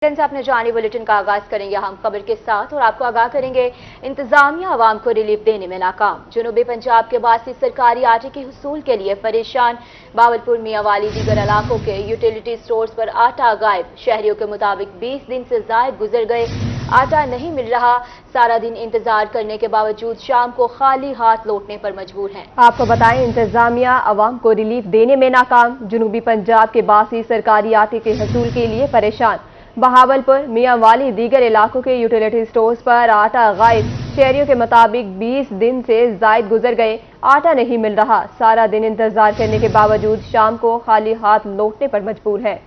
से अपने जानी बुलेटिन का आगाज करेंगे हम खबर के साथ और आपको आगाह करेंगे इंतजामिया आवाम को रिलीफ देने में नाकाम। जनूबी पंजाब के बासी सरकारी आटे के हुसूल के लिए परेशान। बावलपुर मियांवाली दीगर इलाकों के यूटिलिटी स्टोर्स पर आटा गायब। शहरियों के मुताबिक 20 दिन से जायद गुजर गए, आटा नहीं मिल रहा। सारा दिन इंतजार करने के बावजूद शाम को खाली हाथ लौटने पर मजबूर हैं। आपको बताएं, इंतजामिया आवाम को रिलीफ देने में नाकाम। जनूबी पंजाब के बासी सरकारी आटे के हसूल के लिए परेशान। बहावलपुर मियांवाली दीगर इलाकों के यूटिलिटी स्टोर्स पर आटा गायब। शहरियों के मुताबिक 20 दिन से जायद गुजर गए, आटा नहीं मिल रहा। सारा दिन इंतजार करने के बावजूद शाम को खाली हाथ लौटने पर मजबूर है।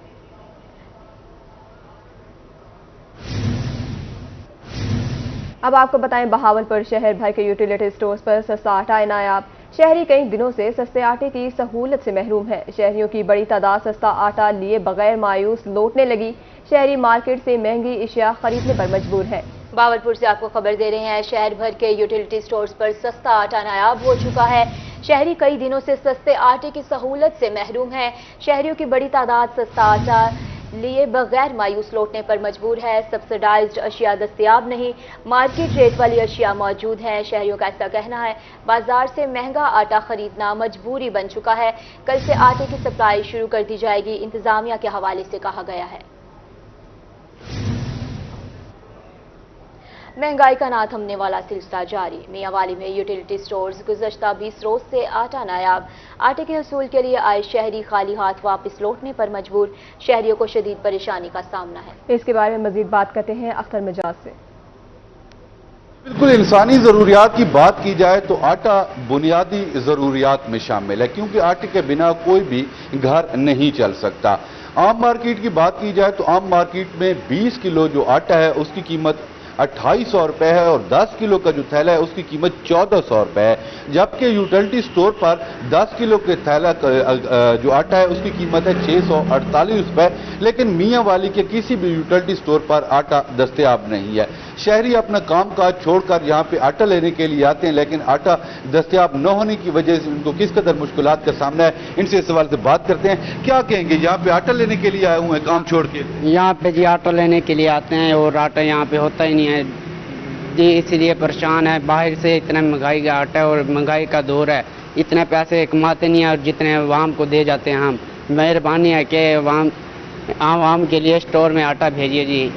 अब आपको बताएं, बहावलपुर शहर भर के यूटिलिटी स्टोर्स पर सस्ता आटा है नायाब। शहरी कई दिनों से सस्ते आटे की सहूलत से महरूम है। शहरियों की बड़ी तादाद सस्ता आटा लिए बगैर मायूस लौटने लगी। शहरी मार्केट से महंगी अशिया खरीदने पर मजबूर है। बावलपुर से आपको खबर दे रहे हैं, शहर भर के यूटिलिटी स्टोर्स पर सस्ता आटा नायाब हो चुका है। शहरी कई दिनों से सस्ते आटे की सहूलत से महरूम है। शहरियों की बड़ी तादाद सस्ता आटा लिए बगैर मायूस लौटने पर मजबूर है। सब्सिडाइज्ड अशिया दस्तयाब नहीं, मार्केट रेट वाली अशिया मौजूद है। शहरियों का ऐसा कहना है, बाजार से महंगा आटा खरीदना मजबूरी बन चुका है। कल से आटे की सप्लाई शुरू कर दी जाएगी, इंतजामिया के हवाले से कहा गया है। महंगाई का ना थमने वाला सिलसिला जारी। मियांवाली में यूटिलिटी स्टोर्स गुज़श्ता 20 रोज से आटा नायाब। आटे के हसूल के लिए आए शहरी खाली हाथ वापस लौटने पर मजबूर। शहरियों को शदीद परेशानी का सामना है। इसके बारे में मजीद बात करते हैं अख्तर मिजाज से। बिल्कुल, इंसानी ज़रूरियात की बात की जाए तो आटा बुनियादी ज़रूरियात में शामिल है, क्योंकि आटे के बिना कोई भी घर नहीं चल सकता। आम मार्केट की बात की जाए तो आम मार्केट में 20 किलो जो आटा है उसकी कीमत 2800 रुपए है और 10 किलो का जो थैला है उसकी कीमत 1400 रुपए है। जबकि यूटिलिटी स्टोर पर 10 किलो के थैला जो आटा है उसकी कीमत है 648 रुपए। लेकिन मियांवाली के किसी भी यूटिलिटी स्टोर पर आटा दस्तयाब नहीं है। शहरी अपना काम काज छोड़कर यहाँ पे आटा लेने के लिए आते हैं, लेकिन आटा दस्तयाब न होने की वजह से उनको किस कदर मुश्किलात का सामना है, इनसे इस सवाल से बात करते हैं। क्या कहेंगे, यहाँ पे आटा लेने के लिए आए हुए हैं काम छोड़ के? यहाँ पे जी आटा लेने के लिए आते हैं और आटा यहाँ पे होता ही नहीं है जी, इसलिए परेशान है। बाहर से इतना महंगाई का आटा है और महंगाई का दौर है, इतने पैसे कमाते नहीं है और जितने आवाम को दे जाते हैं हम। मेहरबानी है कि आवाम के लिए स्टोर में आटा भेजिए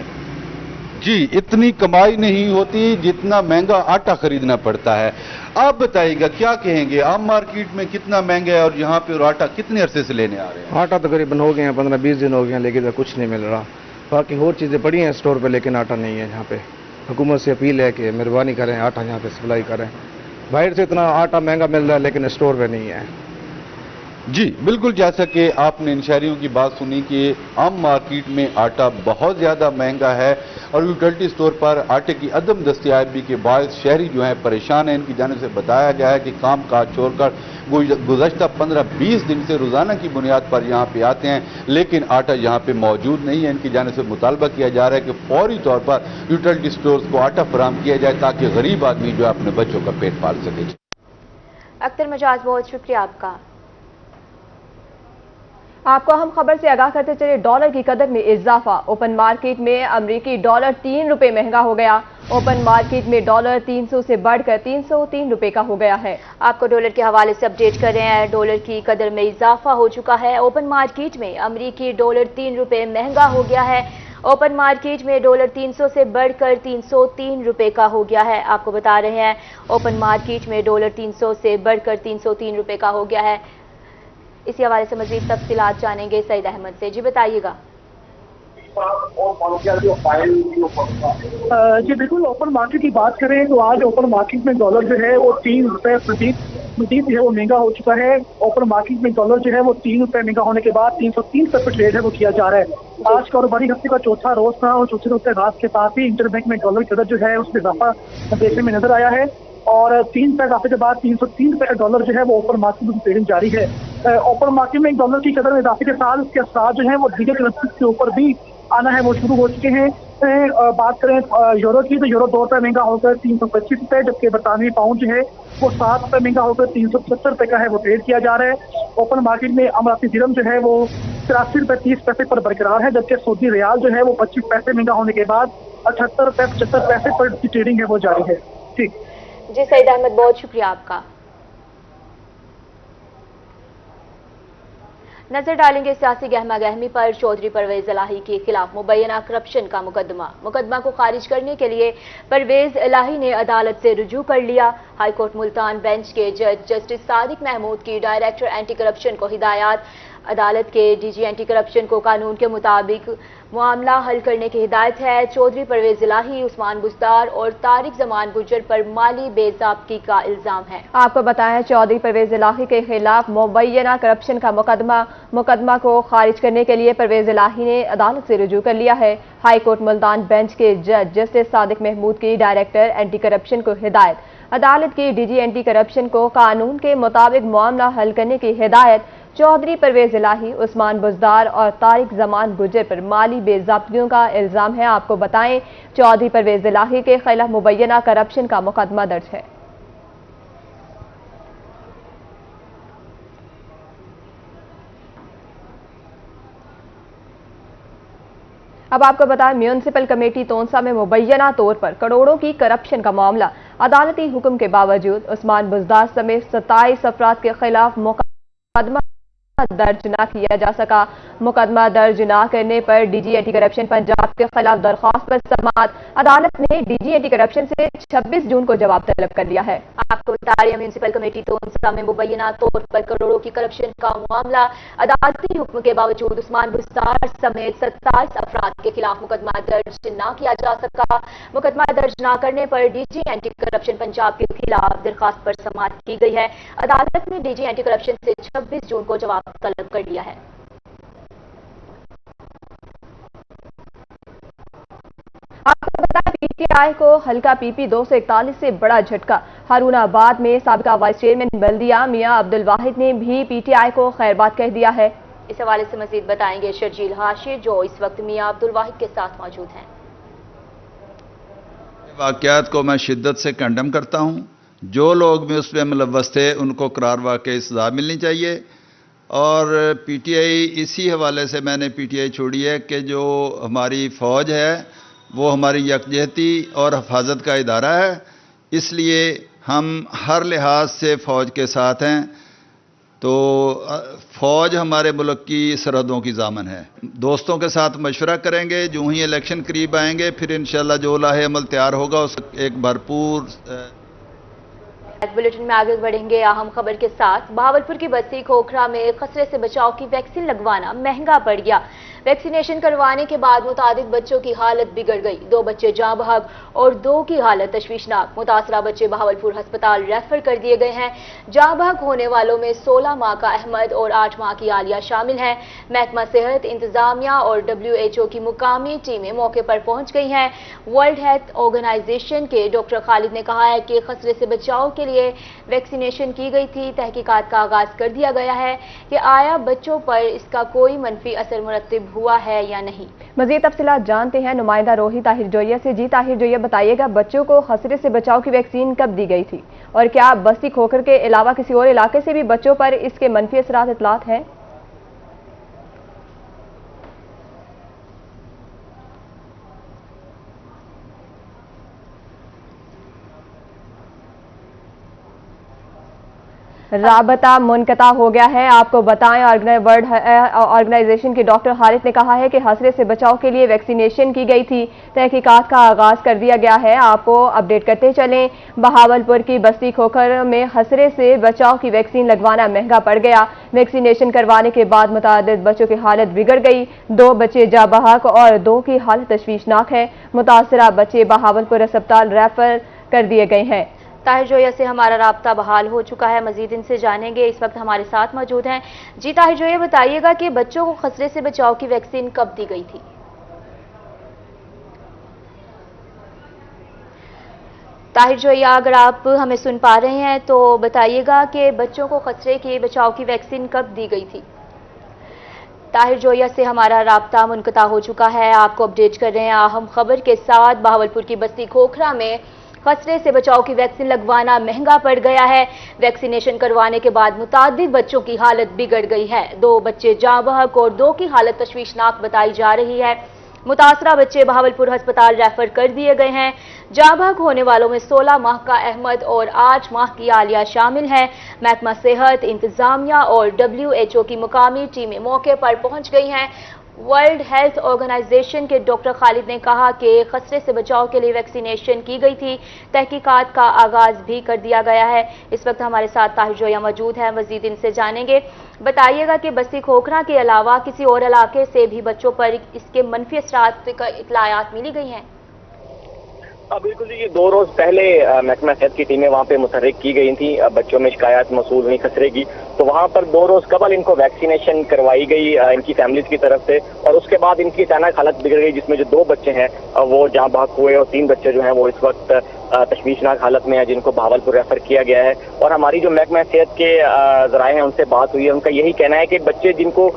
जी। इतनी कमाई नहीं होती जितना महंगा आटा खरीदना पड़ता है। आप बताइएगा, क्या कहेंगे, आम मार्केट में कितना महंगा है और यहाँ पे और आटा कितने अरसे से लेने आ रहे हैं? आटा तकरीबन हो गए हैं 15-20 दिन हो गए हैं, लेकिन कुछ नहीं मिल रहा। बाकी और चीज़ें पड़ी हैं स्टोर पे, लेकिन आटा नहीं है यहाँ पे। हुकूमत से अपील है कि मेहरबानी करें, आटा यहाँ पे सप्लाई करें। बाहर से इतना आटा महंगा मिल रहा है लेकिन स्टोर पे नहीं है जी। बिल्कुल, जैसा कि आपने इन शहरियों की बात सुनी कि आम मार्केट में आटा बहुत ज़्यादा महंगा है और यूटिलिटी स्टोर पर आटे की अदम दस्तयाबी के बायस शहरी जो हैं परेशान हैं। इनकी जानिब से बताया गया है कि काम काज छोड़कर गुज़श्ता 15-20 दिन से रोज़ाना की बुनियाद पर यहाँ पे आते हैं, लेकिन आटा यहाँ पे मौजूद नहीं है। इनकी जानिब से मुतालबा किया जा रहा है कि फौरी तौर पर यूटिलिटी स्टोर्स को आटा फराहम किया जाए ताकि गरीब आदमी जो है अपने बच्चों का पेट पाल सके। अख्तर मिजाज, बहुत शुक्रिया आपका। आपको हम खबर से आगाह करते चले, डॉलर की कदर में इजाफा। ओपन मार्केट में अमरीकी डॉलर 3 रुपए महंगा हो गया। ओपन मार्केट में डॉलर 300 से बढ़कर 303 रुपए का हो गया है। आपको डॉलर के हवाले से अपडेट कर रहे हैं। डॉलर की कदर में इजाफा हो चुका है। ओपन मार्केट में अमरीकी डॉलर 3 रुपए महंगा हो गया है। ओपन मार्केट में डॉलर 300 से बढ़कर 303 रुपए का हो गया है। आपको बता रहे हैं, ओपन मार्केट में डॉलर 300 से बढ़कर 303 रुपए का हो गया है। इसी हवाले से मजीद तफसीलात जानेंगे सईद अहमद से। जी बताइएगा। जी बिल्कुल, ओपन मार्केट की बात करें तो आज ओपन मार्केट में डॉलर जो है वो 3 रुपए प्रति जो है वो महंगा हो चुका है। ओपन मार्केट में डॉलर जो है वो 3 रुपए महंगा होने के बाद 303 रुपए पर ट्रेड है वो किया जा रहा है। आज का और बड़ी हफ्ते का चौथा रोज था और चौथे रोज के रात के साथ ही इंटरबैंक में डॉलर की कदर जो है उसमें इजाफा देखने में नजर आया है और 3 रुपए इजाफे के बाद 303 रुपए डॉलर जो है वो ओपन मार्केट में ट्रेडिंग जारी है। ओपन मार्केट में डॉलर की कदर में इजाफे के साथ उसके असर जो है वो दीगर करेंसी के ऊपर भी आना है वो शुरू हो चुके हैं। बात करें यूरो की तो यूरो 2 रुपए महंगा होकर 325 रुपए, जबकि बरतानवी पाउंड जो है वो 7 रुपए महंगा होकर 375 रुपए का है वो ट्रेड किया जा रहा है। ओपन मार्केट में अमराती दिरहम जो है वो 83 रुपए 30 पैसे पर बरकरार है, जबकि सऊदी रियाल जो है वो 25 पैसे महंगा होने के बाद 78 रुपए 75 पैसे पर की ट्रेडिंग है वो जारी है। ठीक जी सईद अहमद, बहुत शुक्रिया आपका। नजर डालेंगे सियासी गहमा गहमी पर। चौधरी परवेज इलाही के खिलाफ मुबैना करप्शन का मुकदमा को खारिज करने के लिए परवेज इलाही ने अदालत से रुजू कर लिया। हाईकोर्ट मुल्तान बेंच के जज जस्टिस सादिक महमूद की डायरेक्टर एंटी करप्शन को हिदायत। अदालत के डीजी एंटी करप्शन को कानून के मुताबिक मामला हल करने की हिदायत है। चौधरी परवेज इलाही, उस्मान बुज़दार और तारिक जमान गुज्जर पर माली बेज़ाब्ती का इल्जाम है। आपको बताएं, चौधरी परवेज इलाही के खिलाफ मुबैना करप्शन का मुकदमा को खारिज करने के लिए परवेज इलाही ने अदालत से रुजू कर लिया है। हाईकोर्ट मुल्तान बेंच के जज जस्टिस सादिक महमूद की डायरेक्टर एंटी करप्शन को हिदायत। अदालत की डीजी एंटी करप्शन को कानून के मुताबिक मामला हल करने की हिदायत। चौधरी परवेज इलाही, उस्मान बुज़दार और तारिक जमान गुज्जर पर माली बेज़ाब्तियों का इल्जाम है। आपको बताएं, चौधरी परवेज इलाही के खिलाफ मुबैना करप्शन का मुकदमा दर्ज है। अब आपको बताएं, म्यूनिसिपल कमेटी तोनसा में मुबैना तौर पर करोड़ों की करप्शन का मामला। अदालती हुक्म के बावजूद उस्मान बुज़दार समेत 27 अफराद के खिलाफ मुकदमा दर्ज न किया जा सका। मुकदमा दर्ज न करने पर डीजी एंटी करप्शन पंजाब के खिलाफ दरख्वास्त पर समाअत। अदालत ने डीजी एंटी करप्शन से 26 जून को जवाब तलब कर लिया है। आपको बता रहे हैं, म्यूनिसिपल कमेटी तोनसा में मुबैना तौर पर करोड़ों की करप्शन का मामला। अदालती हुक्म के बावजूद उस्मान बुज़दार समेत 27 अफराद के खिलाफ मुकदमा दर्ज न किया जा सका। मुकदमा दर्ज न करने पर डीजी एंटी करप्शन पंजाब के खिलाफ दरख्वास्त पर समाअत की गई है। अदालत ने डीजी एंटी करप्शन से 26 जून को जवाब तलब कर लिया है। आपको बताएं, पीटीआई को हल्का पीपी 241 से बड़ा झटका। हारूनाबाद में साबिका वाइस चेयरमैन बल्दिया मियां अब्दुल वाहिद ने भी पीटीआई को खैरबाद कह दिया है। इस हवाले से मजीद बताएंगे शर्जील हाशिर, जो इस वक्त मियां अब्दुल वाहिद के साथ मौजूद हैं। वाक़यात को मैं शिद्दत से कंडम करता हूं। जो लोग भी उसमें मुलव्वस थे उनको करार वाक़ई सज़ा मिलनी चाहिए। और पीटीआई, इसी हवाले से मैंने पीटीआई छोड़ी है कि जो हमारी फ़ौज है वो हमारी यकजहती और हिफाजत का इदारा है, इसलिए हम हर लिहाज से फ़ौज के साथ हैं। तो फ़ौज हमारे मुल्क की सरहदों की ज़ामन है। दोस्तों के साथ मशवरा करेंगे, जो ही इलेक्शन करीब आएंगे फिर इंशाल्लाह जो लाहे अमल तैयार होगा उस एक भरपूर। बुलेटिन में आगे बढ़ेंगे अहम खबर के साथ। बहावलपुर की बस्ती खोखरा में खसरे से बचाव की वैक्सीन लगवाना महंगा पड़ गया। वैक्सीनेशन करवाने के बाद मुतादिद बच्चों की हालत बिगड़ गई। 2 बच्चे जाँ बहक और 2 की हालत तशवीशनाक। मुतासरा बच्चे बहावलपुर अस्पताल रेफर कर दिए गए हैं। जाँ बहक होने वालों में 16 माह का अहमद और 8 माह की आलिया शामिल हैं। महकमा सेहत, इंतजामिया और WHO की मुकामी टीमें मौके पर पहुंच गई हैं। वर्ल्ड हेल्थ ऑर्गेनाइजेशन के डॉक्टर खालिद ने कहा है कि खसरे से बचाव के लिए वैक्सीनेशन की गई थी। तहकीकात का आगाज कर दिया गया है कि आया बच्चों पर इसका कोई मनफी असर मुरतब हुआ है या नहीं। मजीद तफसीलात जानते हैं नुमाइंदा रोहित ताहिर जोइया से। जी ताहिर जोइया, बताइएगा बच्चों को खसरे से बचाव की वैक्सीन कब दी गई थी और क्या बस्ती खोखर के अलावा किसी और इलाके से भी बच्चों पर इसके मनफी असरात इतलात हैं? राबता मुनक़ता हो गया है। आपको बताएं, वर्ल्ड ऑर्गेनाइजेशन के डॉक्टर खालिद ने कहा है कि खसरे से बचाव के लिए वैक्सीनेशन की गई थी। तहकीकात का आगाज कर दिया गया है। आपको अपडेट करते चलें। बहावलपुर की बस्ती खोखर में खसरे से बचाव की वैक्सीन लगवाना महंगा पड़ गया। वैक्सीनेशन करवाने के बाद मुतादिद बच्चों की हालत बिगड़ गई। 2 बच्चे जाँ बहक और 2 की हालत तशवीशनाक है। मुतासरा बच्चे बहावलपुर अस्पताल रेफर कर दिए गए हैं। ताहिर जोया से हमारा राब्ता बहाल हो चुका है, मजीद इनसे जानेंगे। इस वक्त हमारे साथ मौजूद हैं। जी ताहिर जोया, बताइएगा कि बच्चों को खसरे से बचाव की वैक्सीन कब दी गई थी? ताहिर जोया, अगर आप हमें सुन पा रहे हैं तो बताइएगा कि बच्चों को खसरे के बचाव की वैक्सीन कब दी गई थी? ताहिर जोया से हमारा राब्ता मुनक़ता हो चुका है। आपको अपडेट कर रहे हैं अहम खबर के साथ। बहावलपुर की बस्ती खोखरा में खसरे से बचाव की वैक्सीन लगवाना महंगा पड़ गया है। वैक्सीनेशन करवाने के बाद मुतादिद बच्चों की हालत बिगड़ गई है। 2 बच्चे जाँ बहक और 2 की हालत तशवीशनाक बताई जा रही है। मुतासरा बच्चे बहावलपुर अस्पताल रेफर कर दिए गए हैं। जाँ बहक होने वालों में 16 माह का अहमद और 8 माह की आलिया शामिल है। महकमा सेहत, इंतजामिया और WHO की मुकामी टीमें मौके पर पहुंच गई हैं। वर्ल्ड हेल्थ ऑर्गेनाइजेशन के डॉक्टर खालिद ने कहा कि खसरे से बचाव के लिए वैक्सीनेशन की गई थी। तहकीकात का आगाज भी कर दिया गया है। इस वक्त हमारे साथ ताहिर जोया मौजूद हैं, मजीद इनसे जानेंगे। बताइएगा कि बस्ती खोखरा के अलावा किसी और इलाके से भी बच्चों पर इसके मनफी असरात का इत्तलायात मिली गई हैं? बिल्कुल जी, ये 2 रोज पहले महकमा सेहत की टीमें वहाँ पे मुतहर्रिक की गई थी। बच्चों में शिकायत मौसूल हुई खसरे की, तो वहाँ पर 2 रोज कबल इनको वैक्सीनेशन करवाई गई इनकी फैमिलीज की तरफ से, और उसके बाद इनकी अचानक हालत बिगड़ गई, जिसमें जो 2 बच्चे हैं वो जाँ बहक हुए और 3 बच्चे जो हैं वो इस वक्त तशवीशनाक हालत में है, जिनको बहावलपुर रेफर किया गया है। और हमारी जो महकमा सेहत के जराए हैं उनसे बात हुई है, उनका यही कहना है कि बच्चे जिनको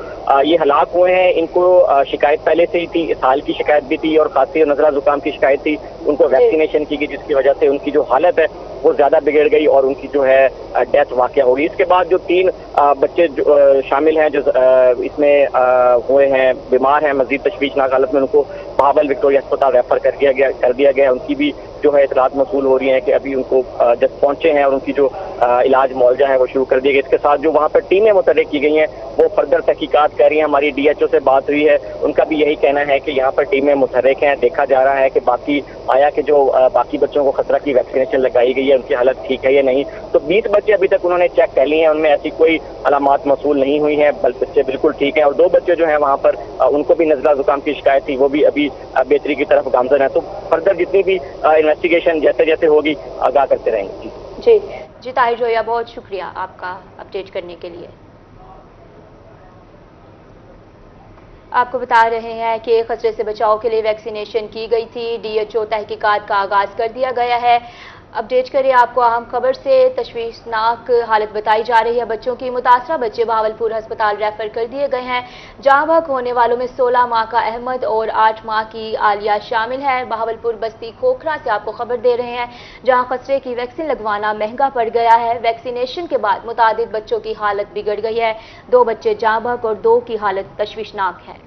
ये हलाक हुए हैं इनको शिकायत पहले से ही थी, साल की शिकायत भी थी और खांसी और नजला जुकाम की शिकायत थी। उनको वैक्सीनेशन की गई, जिसकी वजह से उनकी जो हालत है वो ज्यादा बिगड़ गई और उनकी जो है डेथ वाक़या होगी। इसके बाद जो 3 बच्चे शामिल हैं जो इसमें हुए हैं, बीमार हैं, मजीद तशवीशनाक हालत में, उनको बहावल विक्टोरिया अस्पताल रेफर कर दिया गया। उनकी भी जो है इतलात मौसूल हो रही हैं कि अभी उनको जब पहुंचे हैं और उनकी जो इलाज मुआवजा है वो शुरू कर दिया गया। इसके साथ जो वहाँ पर टीमें मुतहर्रिक की गई हैं वो फर्दर तहकीकात कर रही हैं। हमारी DHO से बात हुई है, उनका भी यही कहना है कि यहाँ पर टीमें मुतहर्रिक हैं। देखा जा रहा है कि बाकी आया कि जो बाकी बच्चों को खसरा की वैक्सीनेशन लगाई गई है उनकी हालत ठीक है या नहीं। तो 20 बच्चे अभी तक उन्होंने चेक कर लिए हैं, उनमें ऐसी कोई अलामात मौसूल नहीं हुई हैं, बच्चे बिल्कुल ठीक हैं। और 2 बच्चे जो हैं वहाँ पर उनको भी नजला जुकाम की शिकायत थी, वो भी अभी बेहतरी की तरफ गामजन है। तो फर्दर जितनी भी इन्वेस्टिगेशन जैसे जैसे होगी आगाह करते रहेंगे। जी ताहिर जोया, बहुत शुक्रिया आपका अपडेट करने के लिए। आपको बता रहे हैं कि खतरे से बचाव के लिए वैक्सीनेशन की गई थी। DHO तहकीकात का आगाज कर दिया गया है। अपडेट करें आपको अहम खबर से। तशवीशनाक हालत बताई जा रही है बच्चों की। मुतासरा बच्चे बहावलपुर अस्पताल रेफर कर दिए गए हैं। जाँ बहक होने वालों में 16 माह का अहमद और 8 माह की आलिया शामिल है। बहावलपुर बस्ती खोखरा से आपको खबर दे रहे हैं, जहां खसरे की वैक्सीन लगवाना महंगा पड़ गया है। वैक्सीनेशन के बाद मुतादिद बच्चों की हालत बिगड़ गई है। 2 बच्चे जाँ बहक और 2 की हालत तशवीशनाक है।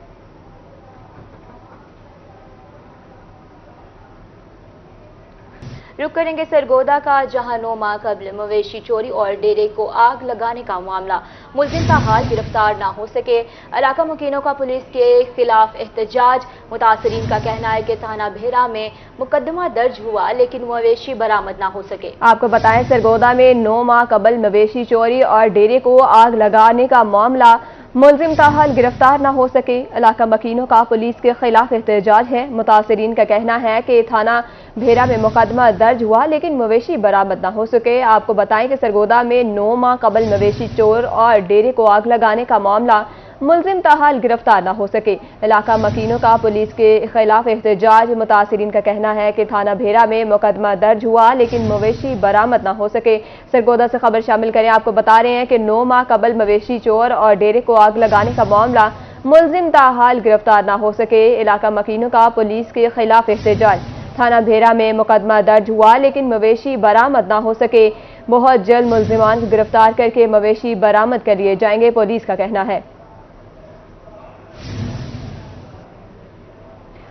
रुक करेंगे सरगोदा का, जहां 9 माह कबल मवेशी चोरी और डेरे को आग लगाने का मामला। मुलजिम का हाल गिरफ्तार ना हो सके। इलाका मुकीनों का पुलिस के खिलाफ एहतजाज। मुतासरीन का कहना है कि थाना भेरा में मुकदमा दर्ज हुआ लेकिन मवेशी बरामद ना हो सके। आपको बताएं, सरगोदा में 9 माह कबल मवेशी चोरी और डेरे को आग लगाने का मामला। मुलजिम का हाल गिरफ्तार न हो सके। इलाका मकीनों का पुलिस के खिलाफ एहतजाज है। मुतासरीन का कहना है कि थाना भेरा में मुकदमा दर्ज हुआ लेकिन मवेशी बरामद न हो सके। आपको बताएं कि सरगोदा में 9 माह कबल मवेशी चोर और डेरे को आग लगाने का मामला। मुलजिम ताहाल गिरफ्तार न हो सके। इलाका मकीनों का पुलिस के खिलाफ एहतजाज। मुतासरीन का कहना है कि थाना भेरा में मुकदमा दर्ज हुआ लेकिन मवेशी बरामद न हो सके। सरगोदा से खबर शामिल करें। आपको बता रहे हैं कि 9 माह कबल मवेशी चोर और डेरे को आग लगाने का मामला। मुलजिम ताहाल गिरफ्तार न हो सके। इलाका मकीनों का पुलिस के खिलाफ एहतजाज। थाना भेरा में मुकदमा दर्ज हुआ लेकिन मवेशी बरामद न हो सके। बहुत जल्द मुलजिमान को गिरफ्तार करके मवेशी बरामद कर लिए जाएंगे, पुलिस का कहना है।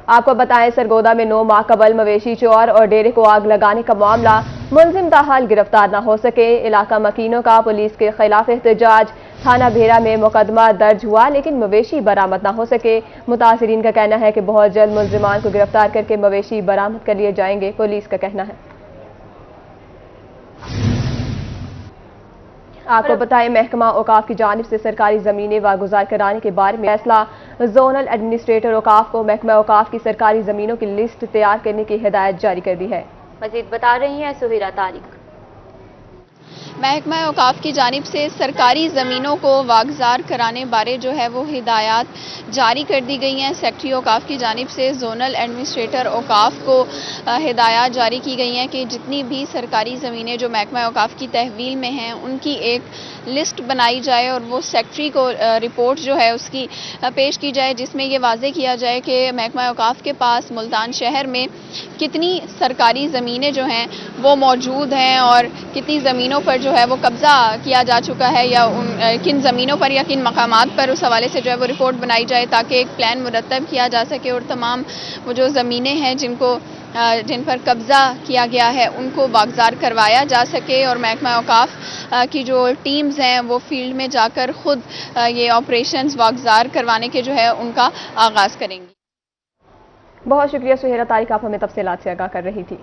आपको बताएं, सरगोदा में 9 माह कबल मवेशी चोर और डेरे को आग लगाने का मामला। मुलजिम ताहाल गिरफ्तार न हो सके। इलाका मकीनों का पुलिस के खिलाफ एहतजाज। थाना भेरा में मुकदमा दर्ज हुआ लेकिन मवेशी बरामद न हो सके। मुतासरीन का कहना है कि बहुत जल्द मुलजिमान को गिरफ्तार करके मवेशी बरामद कर लिए जाएंगे, पुलिस का कहना है। आपको बताएं, महकमा औकाफ की जानिब से सरकारी ज़मीनें वागुजार कराने के बारे में फैसला। जोनल एडमिनिस्ट्रेटर औकाफ को महकमा औकाफ की सरकारी ज़मीनों की लिस्ट तैयार करने की हिदायत जारी कर दी है। मजीद बता रही हैं सुहेरा तारिक। محکمہ اوقاف کی جانب سے سرکاری زمینوں کو واگزار کرانے بارے جو ہے وہ ہدایات جاری کر دی گئی ہیں۔ سیکٹری اوقاف کی جانب سے زونل ایڈمنسٹریٹر اوقاف کو ہدایات جاری کی گئی ہیں کہ جتنی بھی سرکاری زمینیں جو محکمہ اوقاف کی تحویل میں ہیں ان کی ایک لسٹ بنائی جائے اور وہ سیکٹری کو رپورٹ جو ہے اس کی پیش کی جائے، جس میں یہ واضح کیا جائے کہ محکمہ اوقاف کے پاس ملتان شہر میں کتنی سرکاری زمینیں جو ہیں وہ موجود ہیں اور کتنی زمینوں پر جو ہے وہ قبضہ کیا جا چکا ہے، یا کن زمینوں پر یا کن مقامات پر اس حوالے سے جو ہے وہ رپورٹ بنائی جائے تاکہ ایک پلان مرتب کیا جا سکے اور تمام وہ جو زمینیں ہیں جن پر قبضہ کیا گیا ہے ان کو واگزار کروایا جا سکے، اور محکمہ اوقاف کی جو ٹیمز ہیں وہ فیلڈ میں جا کر خود یہ آپریشنز واگزار کروانے کے جو ہے ان کا آغاز کریں گی۔ بہت شکریہ سہیرہ طارق، آپ ہمیں تفصیلات سے آگاہ کر رہی تھی۔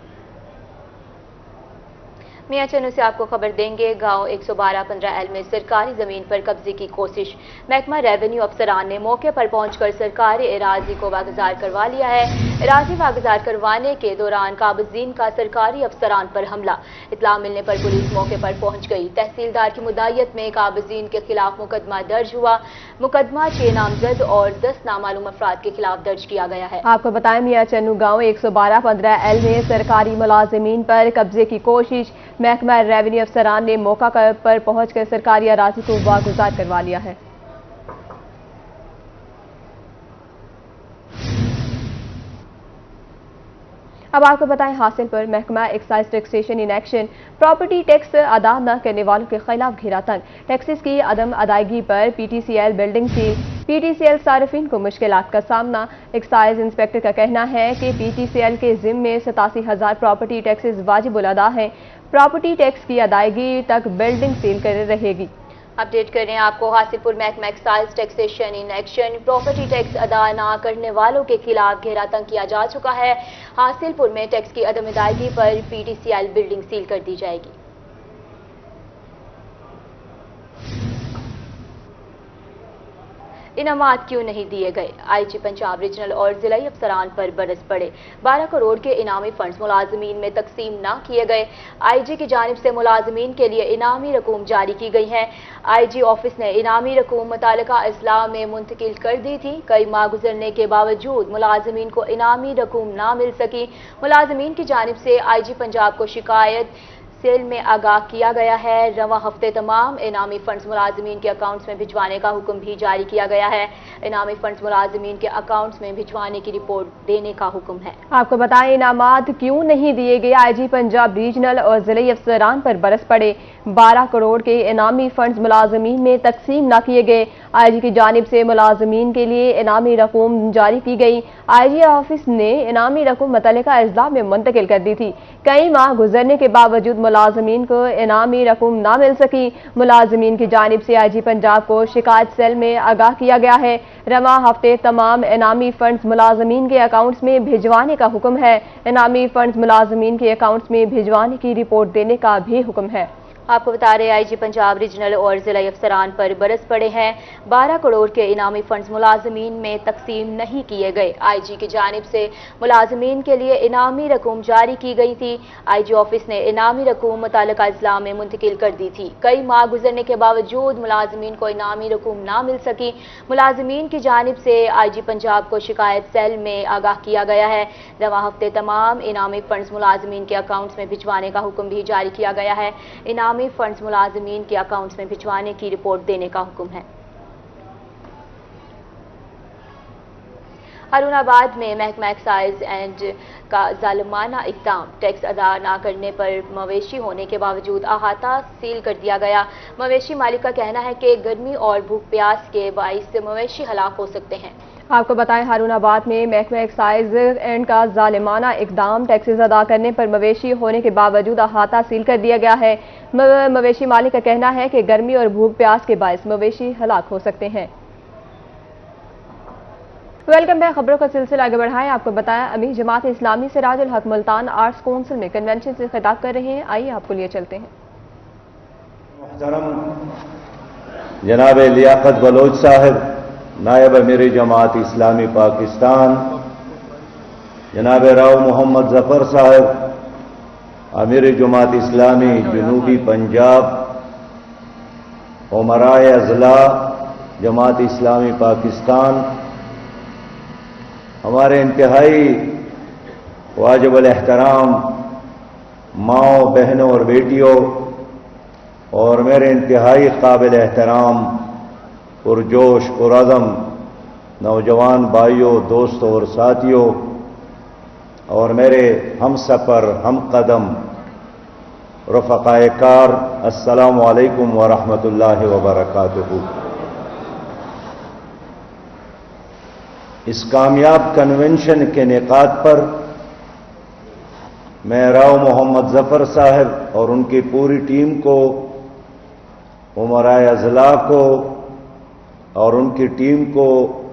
میاں چنو سے آپ کو خبر دیں گے، گاؤں 112-15L میں سرکاری زمین پر قبضے کی کوشش، محکمہ ریونیو افسران نے موقع پر پہنچ کر سرکاری اراضی کو واگزار کروا لیا ہے۔ اراضی واگزار کروانے کے دوران قابضین کا سرکاری افسران پر حملہ، اطلاع ملنے پر پولیس موقع پر پہنچ گئی۔ تحصیلدار کی مدعیت میں قابضین کے خلاف مقدمہ درج ہوا، مقدمہ 6 نامزد اور 10 نامعلوم افراد کے خلاف درج کیا گیا ہے۔ آپ کو بتائیں میاں چنو گاؤں 112-15L میں سرکاری ملازمین پر قبضے کی کوشش، محکمہ ریونیو افسران نے موقع پر پہنچ کر سرکاری اراضی کو واگزار کروا لیا ہے۔ اب آپ کو بتائیں حاصل پر محکمہ excise taxation in action, property tax ادا نہ کرنے والوں کے خلاف گھیرا تنگ، ٹیکسز کی عدم ادائیگی پر P T C L building seal, P T C L صارفین کو مشکلات کا سامنا، ایکسائز انسپیکٹر کا کہنا ہے کہ پی ٹی سی ایل کے ذمے 87,000 پراپرٹی ٹیکسز واجب الادا ہیں، پراپرٹی ٹیکس کی ادائیگی تک بلڈنگ سیل کر رہے گی۔ اپڈیٹ کریں آپ کو حاصل پور محکمہ excise taxation in action, property tax ادا نہ کرنے والوں کے خلاف گھیرا تنگ کیا جا چکا ہے۔ حاصل پور میں ٹیکس کی عدم ادائیگی پر P T C L building seal کر دی جائے گی۔ انعامات کیوں نہیں دیے گئے؟ آئی جی پنجاب ریجنل اور ضلعی افسران پر برس پڑے، 12 کروڑ کے انعامی فنڈز ملازمین میں تقسیم نہ کیے گئے۔ آئی جی کی جانب سے ملازمین کے لیے انعامی رقوم جاری کی گئی ہے۔ آئی جی آفس نے انعامی رقوم متعلقہ اضلاع میں منتقل کر دی تھی، کئی ماہ گزرنے کے باوجود ملازمین کو انعامی رقوم نہ مل سکی۔ ملازمین کی جانب سے آئی جی پنجاب کو شکایت سیل میں آگاہ کیا گیا ہے۔ رواں ہفتے تمام انعامی فنڈز ملازمین کے اکاؤنٹس میں بھجوانے کا حکم بھی جاری کیا گیا ہے۔ انعامی فنڈز ملازمین کے اکاؤنٹس میں بھجوانے کی رپورٹ دینے کا حکم ہے۔ آپ کو بتائیں انعامات کیوں نہیں دیے گئے؟ آئی جی پنجاب ریجنل اور ضلعی افسران پر برس پڑے، 12 کروڑ کے انعامی فنڈز ملازمین میں تقسیم نہ کیے گئے۔ آئی جی کی جانب سے ملازمین کے لیے انعامی رقوم جاری کی گئی۔ آئی جی آفس نے انعامی رقوم متعلقہ اضلاع میں منتقل کر دی تھی، کئی ماہ گزرنے کے باوجود ملازمین کو انعامی رقوم نہ مل سکی۔ ملازمین کی جانب سے آئی جی پنجاب کو شکایت سیل میں آگاہ کیا گیا ہے۔ رواں ہفتے تمام انعامی فنڈز ملازمین کے اکاؤنٹس میں بھجوانے کا حکم ہے۔ انعامی فنڈز ملازمین کے اکاؤنٹس میں بھجوانے کی رپورٹ دینے کا بھی حکم ہے۔ آپ کو بتا رہے آئی جی پنجاب ریجنل اور ضلعی افسران پر برس پڑے ہیں، 12 کروڑ کے انعامی فنڈز ملازمین میں تقسیم نہیں کیے گئے۔ آئی جی کی جانب سے ملازمین کے لیے انعامی رقوم جاری کی گئی تھی۔ آئی جی آفس نے انعامی رقوم متعلقہ اضلاع میں منتقل کر دی تھی، کئی ماہ گزرنے کے باوجود ملازمین کو انعامی رقوم نہ مل سکی۔ ملازمین کی جانب سے آئی جی پنجاب کو شکایت سیل میں آگاہ کیا گیا ہے۔ رواں ہفتے تمام انعامی فنڈز ملازمین کے اکاؤنٹس میں بھجوانے کا حکم بھی جاری کیا گیا ہے۔ انعامی فنڈز ملازمین کے اکاؤنٹس میں بھجوانے کی رپورٹ دینے کا حکم ہے۔ ہارون آباد میں محکمہ ایکسائز اینڈ کا ظالمانہ اقدام، ٹیکس ادا نہ کرنے پر مویشی ہونے کے باوجود احاطہ سیل کر دیا گیا۔ مویشی مالک کا کہنا ہے کہ گرمی اور بھوک پیاس کے باعث مویشی ہلاک ہو سکتے ہیں۔ آپ کو بتائیں ہارون آباد میں محکمہ ایکسائز اینڈ کا ظالمانہ اقدام، ٹیکسز ادا کرنے پر مویشی ہونے کے باوجود احاطہ سیل کر دیا گیا ہے۔ مویشی مالک کا کہنا ہے کہ گرمی اور بھوک پیاس کے باعث مویشی ہلاک ہو سکتے ہیں۔ ویلکم بیک، خبروں کا سلسلہ آگے بڑھائیں۔ آپ کو بتایا امیر جماعت اسلامی سراج الحق ملتان آرٹس کونسل میں کنونشن سے خطاب کر رہے ہیں، آئیے آپ کو لیے چلتے ہیں۔ محترم جناب لیاقت بلوچ صاحب، نائب امیر جماعت اسلامی پاکستان، جناب راؤ محمد ظفر صاحب، امیر جماعت اسلامی جنوبی پنجاب، उमराए अजला जमात इस्लामी पाकिस्तान, हमारे इंतहाई वाजिबुल एहतराम माओ, बहनों और बेटियों, और मेरे इंतहाई काबिल एहतराम पुरजोश पुरअज़म नौजवान भाइयों, दोस्तों और साथियों, और मेरे हम सफ़र हम कदम रफ़क़ाए कार, अस्सलामु अलैकुम व रहमतुल्लाहि व बरकातुहू। इस कामयाब कन्वेंशन के निकात पर मैं राव मोहम्मद ज़फ़र साहब और उनकी पूरी टीम को, उमराए अज़ला को और उनकी टीम को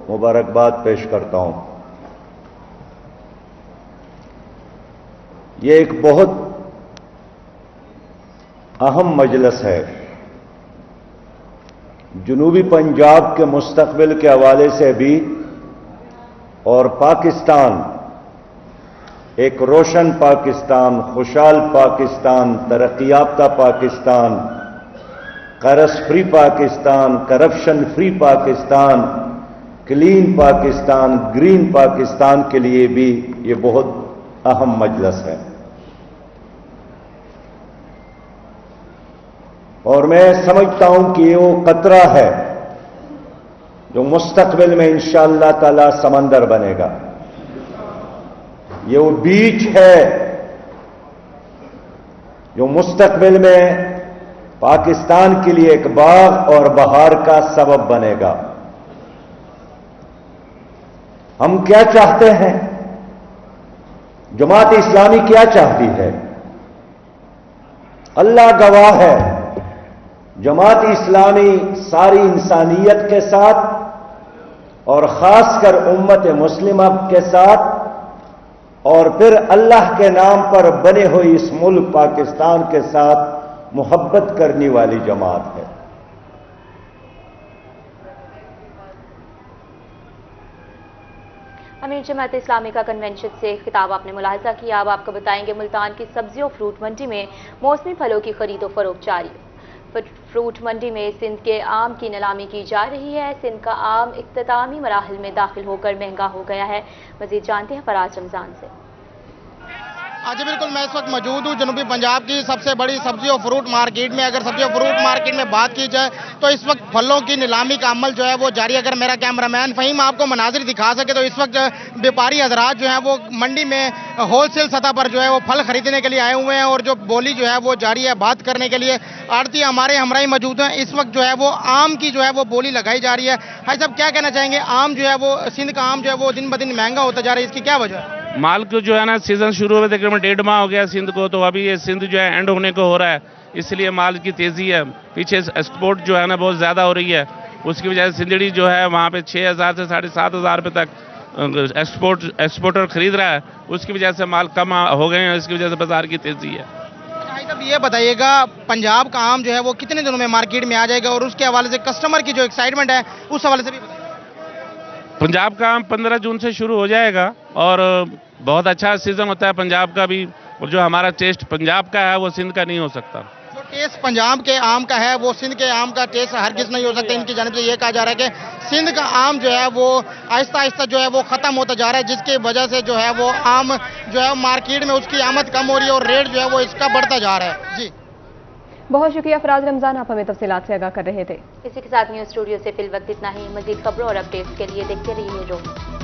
मुबारकबाद पेश करता हूं। ये एक बहुत अहम मजलिस है। जनूबी पंजाब के मुस्तकबिल के हवाले से भी और पाकिस्तान, एक रोशन पाकिस्तान, खुशहाल पाकिस्तान, तरक्की याफ्ता पाकिस्तान, कर्ज free Pakistan, corruption free Pakistan, clean Pakistan, green Pakistan के लिए भी ये बहुत अहम मजलिस है। और मैं समझता हूं कि ये वो कतरा है जो मुस्तकबिल में इंशाअल्लाह ताला समंदर बनेगा। ये वो बीज है जो मुस्तकबिल में पाकिस्तान के लिए एक बाग और बहार का सबब बनेगा। हम क्या चाहते हैं? जमात इस्लामी क्या चाहती है? अल्लाह गवाह है, जमात इस्लामी सारी इंसानियत के साथ और खासकर उम्मत मुस्लिमा के साथ और फिर अल्लाह के नाम पर बने हुई इस मुल्क पाकिस्तान के साथ मोहब्बत करने वाली जमात है। अमीर जमात इस्लामी का कन्वेंशन से खिताब आपने मुलाहिजा किया। अब आपको बताएंगे मुल्तान की सब्जी और फ्रूट मंडी में मौसमी फलों की खरीद और फरोख्त जारी। फ्रूट मंडी में सिंध के आम की नीलामी की जा रही है। सिंध का आम इख्तितामी मराहिल में दाखिल होकर महंगा हो गया है। मजीद जानते हैं फराज रमजान से। जी बिल्कुल, मैं इस वक्त मौजूद हूँ जनूबी पंजाब की सबसे बड़ी सब्जी और फ्रूट मार्केट में। अगर सब्जी और फ्रूट मार्केट में बात की जाए तो इस वक्त फलों की नीलामी का अमल जो है वो जारी है। अगर मेरा कैमरामैन फ़हीम आपको मनाजिर दिखा सके तो इस वक्त व्यापारी हजरात जो हैं वो मंडी में होलसेल सतह पर जो है वो फल खरीदने के लिए आए हुए हैं और जो बोली जो है वो जारी है बात करने के लिए। आड़ती हमारे हमराही मौजूद हैं। इस वक्त जो है वो आम की जो है वो बोली लगाई जा रही है। भाई साहब क्या कहना चाहेंगे? आम जो है वो सिंध का आम जो है वो दिन ब दिन महंगा होता जा रहा है, इसकी क्या वजह है? माल को जो है ना सीजन शुरू हुए तकरीबन 1.5 माह हो गया सिंध को, तो अभी ये सिंध जो है एंड होने को हो रहा है, इसलिए माल की तेज़ी है। पीछे एक्सपोर्ट जो है ना बहुत ज़्यादा हो रही है, उसकी वजह से सिंधड़ी जो है वहाँ पे 6,000 से 7,500 रुपये तक एक्सपोर्टर खरीद रहा है। उसकी वजह से माल कम हो गए हैं, इसकी वजह से बाजार की तेज़ी है। तब ये बताइएगा पंजाब का आम जो है वो कितने दिनों में मार्केट में आ जाएगा और उसके हवाले से कस्टमर की जो एक्साइटमेंट है उस हवाले से भी बताइए। पंजाब का आम 15 जून से शुरू हो जाएगा और बहुत अच्छा सीज़न होता है पंजाब का भी, और जो हमारा टेस्ट पंजाब का है वो सिंध का नहीं हो सकता। जो टेस्ट पंजाब के आम का है वो सिंध के आम का टेस्ट हरगिज़ नहीं हो सकता। इनकी जानिब से ये कहा जा रहा है कि सिंध का आम जो है वो आहिस्ता आहिस्ता जो है वो ख़त्म होता जा रहा है, जिसकी वजह से जो है वो आम जो है मार्केट में उसकी आमद कम हो रही है और रेट जो है वो इसका बढ़ता जा रहा है। जी बहुत शुक्रिया फराज रमजान, आप हमें तफसीलात से आगाह कर रहे थे। इसी के साथ न्यूज़ स्टूडियो से फिल वक्त इतना ही। मजीद खबरों और अपडेट्स के लिए देखते रहिए रोज।